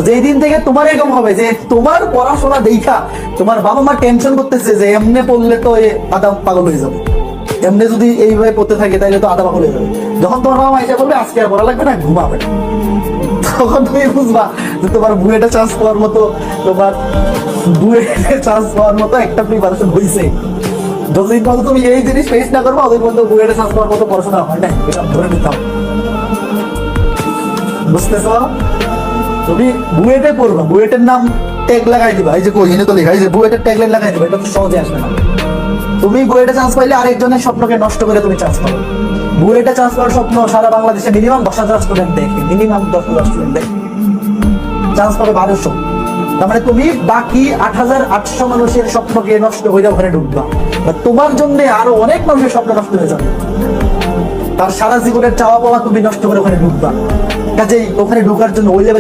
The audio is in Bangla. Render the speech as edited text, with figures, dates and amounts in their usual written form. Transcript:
যেই দিন থেকে তোমার এরকম হবে যে তোমার পড়াশোনা দেখা তোমার বাবা মা টেনশন করতেছে যে এমনি পড়লে তো আধা পাগল হয়ে যাবে, এমনি যদি এইভাবে পড়তে থাকে তাহলে তো আধা পাগল হয়ে যাবে, যখন তোমার বাবা মা এটা বলবে আজকে আর পড়া লাগবে না, ঘুমাবে, তখন তুমি বুঝবা যে তোমার বুয়েটে চান্স পাওয়ার মতো, তোমার বুয়েটে চান্স পাওয়ার মতো একটা প্রিপারেশন হয়েছে। যতদিন পর্যন্ত তুমি এই জিনিস ফেস না করবো ততদিন পর্যন্ত বুয়েটে চান্স পাওয়ার মতো পড়াশোনা হয় না, এটা ধরে নিতাম। বুঝতেছ? তুমি বুয়েটে পড়বা, বুয়েটের নাম ট্যাগ লাগাই দিবা, এই যে কোহিনে তো লেখা, এই যে বুয়েটের ট্যাগ লাইন লাগাই দিবা, এটা তো সহজে আসবে না। তুমি বুয়েটে চান্স পাইলে আরেকজনের স্বপ্নকে নষ্ট করে তুমি চান্স পাবে। বুয়েটে চান্স পাওয়ার স্বপ্ন সারা বাংলাদেশে মিনিমাম 10,000 স্টুডেন্ট দেখে, মিনিমাম 10,000 স্টুডেন্ট দেখে, চান্স পাবে 1200। তার মানে তুমি বাকি 8,800 মানুষের স্বপ্নকে নষ্ট হয়ে ওখানে ঢুকবা, তোমার জন্য আরো অনেক মানুষের স্বপ্ন নষ্ট হয়ে যাবে, তার সারা জীবনের চাওয়া পাওয়া তুমি নষ্ট করে ওখানে ঢুকবা। কাজেই ওখানে ঢোকার জন্য ওই